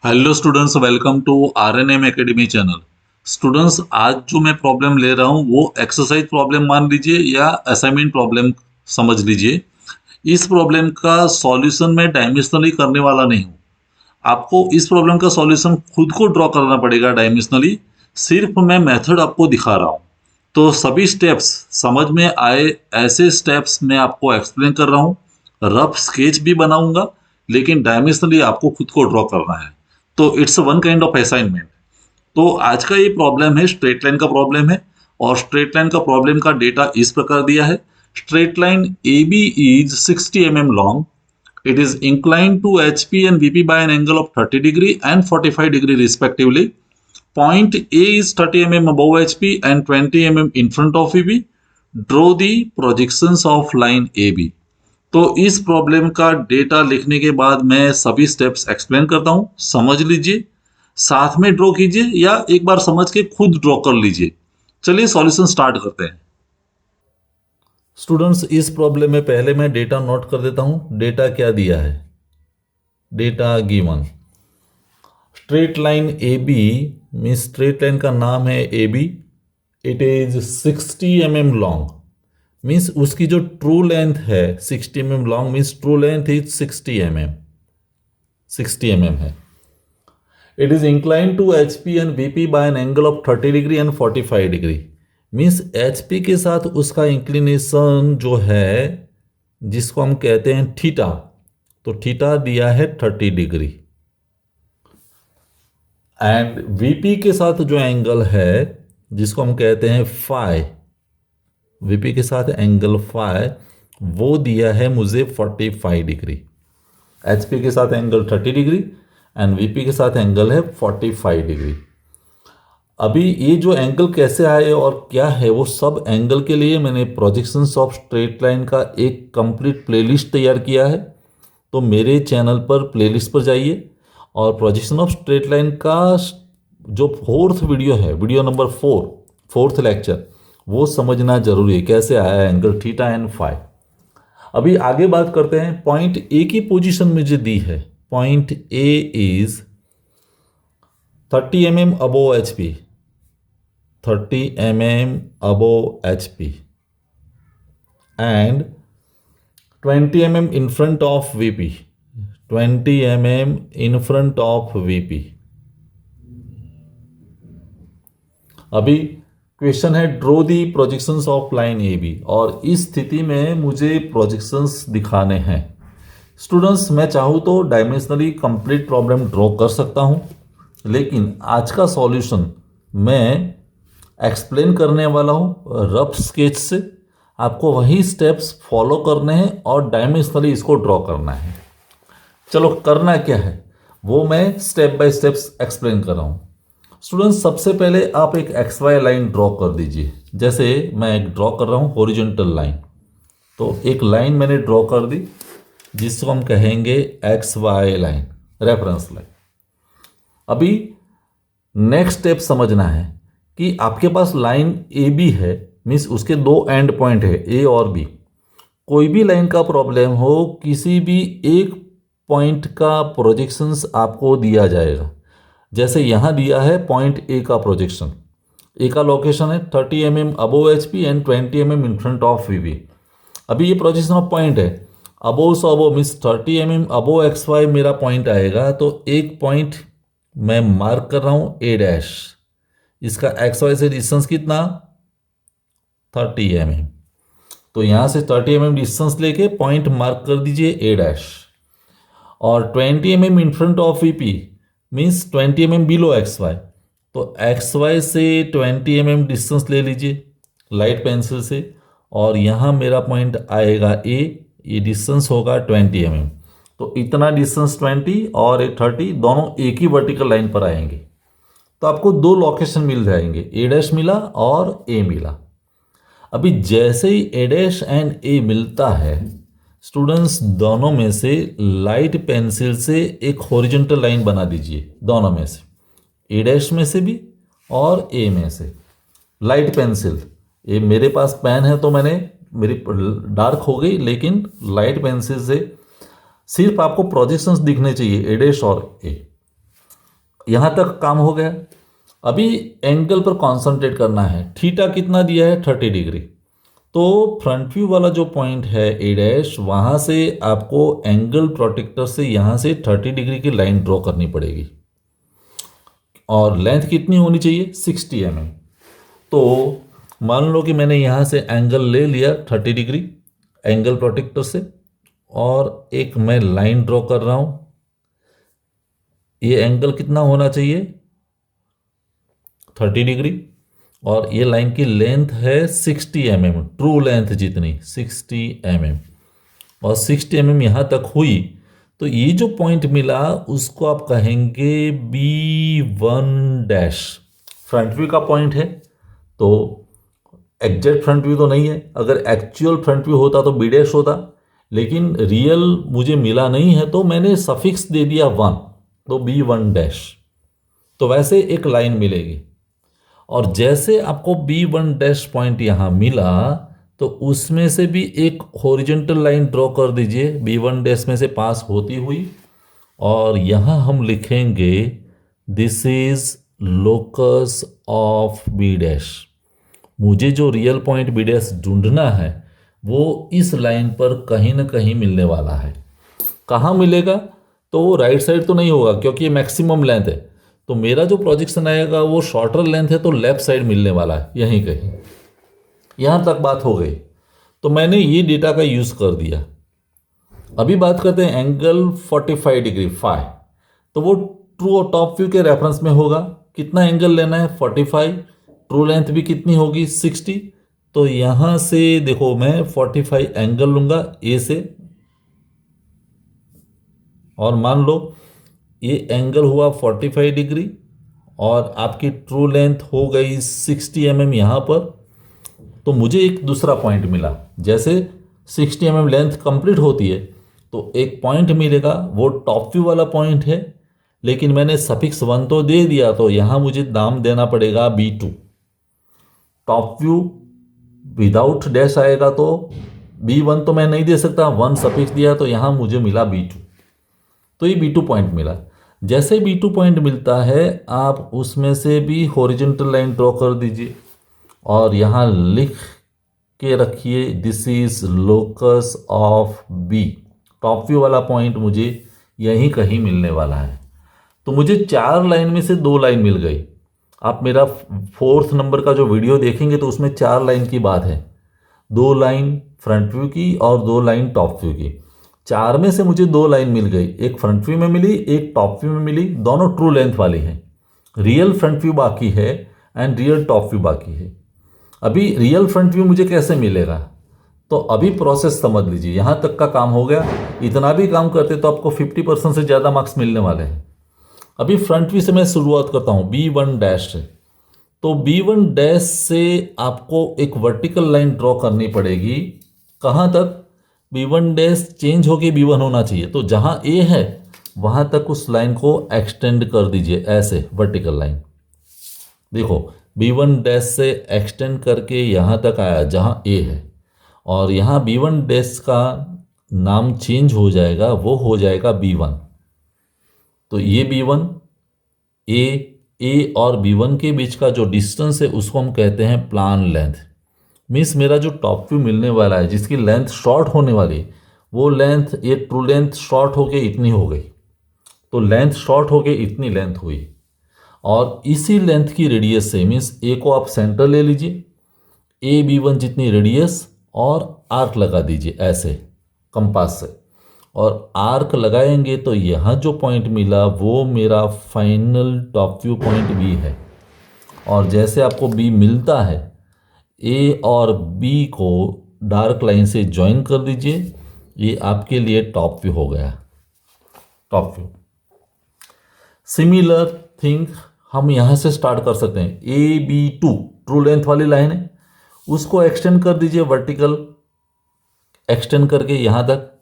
Hello students, welcome to RNM academy channel. Students, आज जो मैं प्रॉब्लम ले रहा हूँ वो एक्सरसाइज प्रॉब्लम मान लीजिए या असाइनमेंट प्रॉब्लम समझ लीजिए। इस प्रॉब्लम का सॉल्यूशन मैं डायमेंशनली करने वाला नहीं हूँ। आपको इस प्रॉब्लम का सॉल्यूशन खुद को ड्रॉ करना पड़ेगा डायमेंशनली। सिर्फ मैं मेथड आपको दिखा रहा हूँ। तो सभी स्टेप्स समझ में आए ऐसे स्टेप्स मैं आपको एक्सप्लेन कर रहा हूँ। रफ स्केच भी बनाऊंगा, लेकिन डायमेंशनली आपको खुद को ड्रॉ करना है। तो it's one kind of assignment. तो आज का ये प्रॉब्लम है, स्ट्रेट लाइन का प्रॉब्लम है। और स्ट्रेट लाइन का प्रॉब्लम का डेटा इस प्रकार दिया है। Straight line A B is 60 mm long. It is inclined to HP and VP by an angle of 30 degree and 45 degree respectively. Point A is 30 mm above HP and 20 mm in front of VP. Draw the projections of line AB. तो इस problem का data लिखने के बाद मैं सभी steps explain करता हूँ, समझ लीजिए। साथ में ड्रॉ कीजिए या एक बार समझ के खुद ड्रॉ कर लीजिए। चलिए सॉल्यूशन स्टार्ट करते हैं। स्टूडेंट्स, इस प्रॉब्लम में पहले मैं डेटा नोट कर देता हूं। डेटा क्या दिया है? Data given straight line A B means straight line का नाम है A B. It is 60 mm long. Means उसकी जो ट्रू लेंथ है 60 mm long, means true length is 60 mm। 60 mm है। It is incline to H P and V P by an angle of 30 degree and 45 degree. Means H P के साथ उसका inclination जो है जिसको हम कहते हैं थीटा, तो थीटा दिया है 30 डिग्री। एंड वीपी के साथ जो एंगल है जिसको हम कहते हैं फाई, वीपी के साथ एंगल फाई वो दिया है मुझे 45 डिग्री। एचपी के साथ एंगल 30 डिग्री एंड वीपी के साथ एंगल है 45 डिग्री। अभी ये जो एंगल कैसे आए और क्या है वो सब एंगल के लिए मैंने प्रोजेक्शंस ऑफ स्ट्रेट लाइन का एक कंप्लीट प्लेलिस्ट तैयार किया है। तो मेरे चैनल पर प्लेलिस्ट पर जाइए और प्रोजेक्शन ऑफ स्ट्रेट लाइन का जो 4th वीडियो है, वीडियो नंबर 4, 4th लेक्चर, वो समझना जरूरी है कैसे आया एंगल थीटा एंड फाई। अभी आगे बात करते हैं। पॉइंट ए की पोजीशन मुझे दी है। Point A is 30 mm above H P, 30 mm above HP and 20 mm in front of VP, 20 mm in front of VP। अभी क्वेश्चन है draw the projections of line A B, और इस स्थिति में मुझे प्रोजेक्शंस दिखाने हैं। स्टूडेंट्स, मैं चाहूँ तो डायमेंशनली कंप्लीट प्रॉब्लम ड्रॉ कर सकता हूँ, लेकिन आज का सॉल्यूशन मैं एक्सप्लेन करने वाला हूँ रफ स्केच से। आपको वही स्टेप्स फॉलो करने हैं और डायमेंशनली इसको ड्रॉ करना है। चलो, करना क्या है वो मैं स्टेप बाय स्टेप्स एक्सप्लेन कर रहा हूँ। स्टूडेंट्स, सबसे पहले आप एक एक्स वाई लाइन ड्रॉ कर दीजिए। जैसे मैं एक ड्रॉ कर रहा हूँ हॉरिजॉन्टल लाइन, तो एक लाइन मैंने ड्रॉ कर दी जिसको हम कहेंगे X Y line, reference line. अभी नेक्स्ट स्टेप समझना है कि आपके पास लाइन ए बी है, मीन्स उसके दो एंड पॉइंट है ए और बी। कोई भी लाइन का प्रॉब्लम हो, किसी भी एक पॉइंट का प्रोजेक्शंस आपको दिया जाएगा। जैसे यहाँ दिया है पॉइंट ए का प्रोजेक्शन, ए का लोकेशन है 30 mm above H P and 20 mm in front of V B. अभी ये प्रोजेक्शन ऑफ पॉइंट है अबोव से above, means 30 mm above X Y मेरा पॉइंट आएगा। तो एक पॉइंट मैं मार्क कर रहा हूँ ए डैश, इसका एक्स वाई से डिस्टेंस कितना 30 mm। तो यहाँ से 30 mm डिस्टेंस लेके पॉइंट मार्क कर दीजिए ए डैश। और 20 mm in front of we P means 20 mm below X Y. तो एक्स वाई से 20 mm डिस्टेंस ले लीजिए लाइट पेंसिल से, और यहाँ मेरा पॉइंट आएगा ए, ये डिस्टेंस होगा 20 mm। तो इतना डिस्टेंस 20 और 30 दोनों एक ही वर्टिकल लाइन पर आएंगे। तो आपको दो लोकेशन मिल जाएंगे, ए डैश मिला और ए मिला। अभी जैसे ही ए डैश एंड ए मिलता है, स्टूडेंट्स दोनों में से लाइट पेंसिल से एक हॉरिजॉन्टल लाइन बना दीजिए, दोनों में से, ए डैश में से भी और ए में से। लाइट पेंसिल, ये मेरे पास पेन है तो मैंने, मेरी डार्क हो गई, लेकिन लाइट पेंसिल से सिर्फ आपको प्रोजेक्शंस दिखने चाहिए ए डैश और ए। यहाँ तक काम हो गया। अभी एंगल पर कॉन्सेंट्रेट करना है। थीटा कितना दिया है 30 डिग्री। तो फ्रंट व्यू वाला जो पॉइंट है ए डैश, वहाँ से आपको एंगल प्रोटेक्टर से यहाँ से 30 डिग्री की लाइन ड्रॉ करनी पड़ेगी और लेंथ कितनी होनी चाहिए 60 mm। तो मान लो कि मैंने यहाँ से एंगल ले लिया 30 डिग्री एंगल प्रोटेक्टर से और एक मैं लाइन ड्रॉ कर रहा हूँ। ये एंगल कितना होना चाहिए 30 डिग्री और ये लाइन की लेंथ है 60 mm, ट्रू लेंथ जितनी 60 mm और 60 mm यहाँ तक हुई। तो ये जो पॉइंट मिला उसको आप कहेंगे B1 डैश। फ्रंट व्यू का पॉइंट है तो एग्जैक्ट फ्रंट व्यू तो नहीं है। अगर एक्चुअल फ्रंट व्यू होता तो B डैश होता, लेकिन रियल मुझे मिला नहीं है तो मैंने सफिक्स दे दिया 1, तो B1 डैश। तो वैसे एक लाइन मिलेगी और जैसे आपको B1 डैश पॉइंट यहाँ मिला तो उसमें से भी एक हॉरिजॉन्टल लाइन ड्रॉ कर दीजिए B1 डैश में से पास होती हुई और यहाँ हम लिखेंगे this is locus of B dash. मुझे जो रियल पॉइंट B डैश ढूंढना है वो इस लाइन पर कहीं ना कहीं मिलने वाला है। कहाँ मिलेगा तो वो राइट साइड तो नहीं होगा क्योंकि ये मैक्सिमम लेंथ है। तो मेरा जो प्रोजेक्शन आएगा वो शॉर्टर लेंथ है तो लेफ्ट साइड मिलने वाला है यहीं कहीं। यहाँ तक बात हो गई। तो मैंने ये डेटा का यूज़ कर दिया। अभी बात करते हैं एंगल 45 डिग्री फाई। तो वो ट्रू और टॉप व्यू के रेफरेंस में होगा। कितना एंगल लेना है 45, ट्रू लेंथ भी कितनी होगी 60। तो यहाँ से देखो मैं 45 एंगल लूँगा ए से और मान लो ये एंगल हुआ 45 डिग्री और आपकी ट्रू लेंथ हो गई 60 mm यहाँ पर। तो मुझे एक दूसरा पॉइंट मिला। जैसे 60 mm लेंथ कंप्लीट होती है तो एक पॉइंट मिलेगा, वो टॉप व्यू वाला पॉइंट है, लेकिन मैंने सफिक्स 1 तो दे दिया तो यहाँ मुझे नाम देना पड़ेगा B2। Top view without dash आएगा तो B1 तो मैं नहीं दे सकता, 1 सफिक्स दिया तो यहाँ मुझे मिला B2। तो ये B2 पॉइंट मिला। जैसे B2 पॉइंट मिलता है आप उसमें से भी हॉरिजॉन्टल लाइन ड्रॉ कर दीजिए और यहाँ लिख के रखिए this is locus of B। Top view वाला पॉइंट मुझे यहीं कहीं मिलने वाला है। तो मुझे 4 लाइन में से 2 लाइन मिल गई। आप मेरा 4th नंबर का जो वीडियो देखेंगे तो उसमें 4 लाइन की बात है, 2 लाइन फ्रंट व्यू की और 2 लाइन टॉप व्यू की। 4 में से मुझे 2 लाइन मिल गई, एक फ्रंट व्यू में मिली एक टॉप व्यू में मिली, दोनों ट्रू लेंथ वाली हैं। रियल फ्रंट व्यू बाकी है एंड रियल टॉप व्यू बाकी है। अभी रियल फ्रंट व्यू मुझे कैसे मिलेगा तो अभी प्रोसेस समझ लीजिए। यहाँ तक का काम हो गया। इतना भी काम करते तो आपको 50% से ज़्यादा मार्क्स मिलने वाले हैं। अभी फ्रंट व्यू से मैं शुरुआत करता हूँ B1 डैश से। तो B1 डैश से आपको एक वर्टिकल लाइन ड्रॉ करनी पड़ेगी। कहाँ तक B1 डैश चेंज होके B1 होना चाहिए। तो जहाँ A है वहाँ तक उस लाइन को एक्सटेंड कर दीजिए ऐसे वर्टिकल लाइन। देखो B1 डैश से एक्सटेंड करके यहाँ तक आया जहाँ A है और यहाँ B1 डैश का नाम चेंज हो जाएगा, वो हो जाएगा B1। तो ये B1 A और B1 के बीच का जो डिस्टेंस है उसको हम कहते हैं प्लान लेंथ। मीन्स मेरा जो टॉप व्यू मिलने वाला है जिसकी लेंथ शॉर्ट होने वाली वो लेंथ, ये ट्रू लेंथ शॉर्ट होके इतनी हो गई। तो लेंथ शॉर्ट होके इतनी लेंथ हुई और इसी लेंथ की रेडियस से मीन्स A को आप सेंटर ले लीजिए, A B1 जितनी रेडियस और आर्क लगा दीजिए ऐसे कंपास से। और आर्क लगाएंगे तो यहाँ जो पॉइंट मिला वो मेरा final top view point B है। और जैसे आपको B मिलता है A और B को डार्क लाइन से ज्वाइन कर दीजिए। ये आपके लिए टॉप व्यू हो गया, टॉप व्यू। सिमिलर थिंग हम यहाँ से स्टार्ट कर सकते हैं। AB2 ट्रू लेंथ वाली लाइन है, उसको एक्सटेंड कर दीजिए वर्टिकल, एक्सटेंड करके यहाँ तक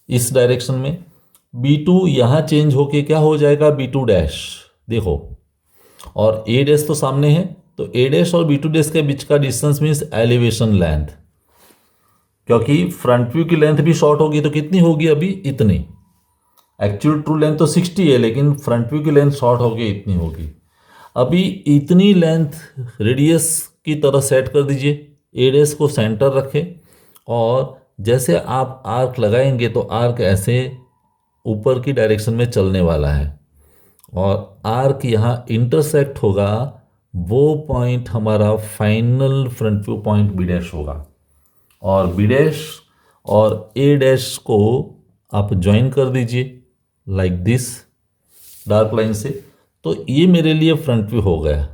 इस डायरेक्शन में। B2 यहाँ चेंज होके क्या हो जाएगा B2 डैश। देखो और A डैश तो सामने है तो A डैश और B2 डैश के बीच का डिस्टेंस मीन्स एलिवेशन लेंथ, क्योंकि फ्रंट व्यू की लेंथ भी शॉर्ट होगी तो कितनी होगी अभी इतनी। एक्चुअल ट्रू लेंथ तो 60 है, लेकिन फ्रंट व्यू की लेंथ शॉर्ट होगी, इतनी होगी। अभी इतनी लेंथ रेडियस की तरह सेट कर दीजिए, ए डैश को सेंटर रखें, और जैसे आप आर्क लगाएंगे तो आर्क ऐसे ऊपर की डायरेक्शन में चलने वाला है, और आर्क यहाँ इंटरसेक्ट होगा, वो पॉइंट हमारा final front view point B dash होगा। और बी डैश और ए डैश को आप ज्वाइन कर दीजिए लाइक दिस डार्क लाइन से, तो ये मेरे लिए फ्रंट व्यू हो गया।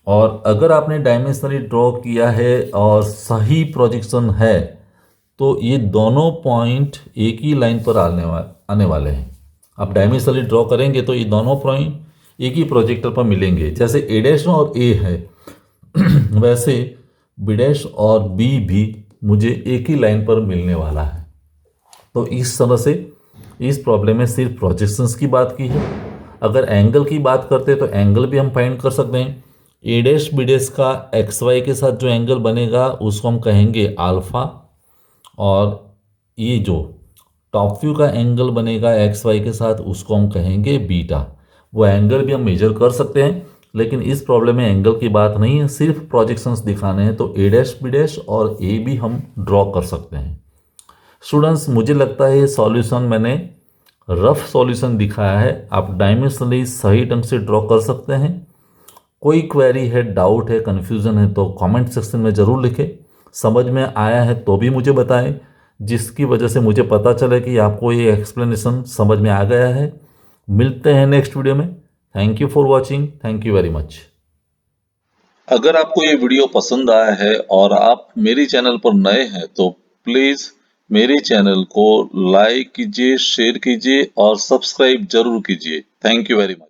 और अगर आपने डायमेंशनली ड्रॉ किया है और सही प्रोजेक्शन है तो ये दोनों पॉइंट एक ही लाइन पर आने वाले हैं। आप डायमेंशनली ड्रॉ करेंगे तो ये दोनों पॉइंट एक ही प्रोजेक्टर पर मिलेंगे। जैसे ए डैश और ए है वैसे बी डैश और बी भी मुझे एक ही लाइन पर मिलने वाला है। तो इस तरह से इस प्रॉब्लम में सिर्फ प्रोजेक्शंस की बात की है। अगर एंगल की बात करते हैं तो एंगल भी हम फाइंड कर सकते हैं। ए डैश बी डैश का एक्स वाई के साथ जो एंगल बनेगा उसको हम कहेंगे अल्फा, और ये जो टॉप व्यू का एंगल बनेगा एक्स वाई के साथ उसको हम कहेंगे बीटा। वो एंगल भी हम मेजर कर सकते हैं, लेकिन इस प्रॉब्लम में एंगल की बात नहीं है, सिर्फ प्रोजेक्शंस दिखाने हैं। तो ए डैश बी डैश और ए भी हम ड्रॉ कर सकते हैं। स्टूडेंट्स, मुझे लगता है ये सॉल्यूशन मैंने रफ सॉल्यूशन दिखाया है, आप डायमेंशनली सही ढंग से ड्रॉ कर सकते हैं। कोई क्वेरी है, डाउट है, कन्फ्यूज़न है तो कमेंट सेक्शन में ज़रूर लिखें। समझ में आया है तो भी मुझे बताएं, जिसकी वजह से मुझे पता चले कि आपको ये एक्सप्लेनेशन समझ में आ गया है। मिलते हैं नेक्स्ट वीडियो में। Thank you for watching. Thank you very much. अगर आपको ये वीडियो पसंद आया है और आप मेरी चैनल पर नए हैं तो प्लीज़ मेरे चैनल को लाइक कीजिए, शेयर कीजिए और सब्सक्राइब जरूर कीजिए। Thank you very much.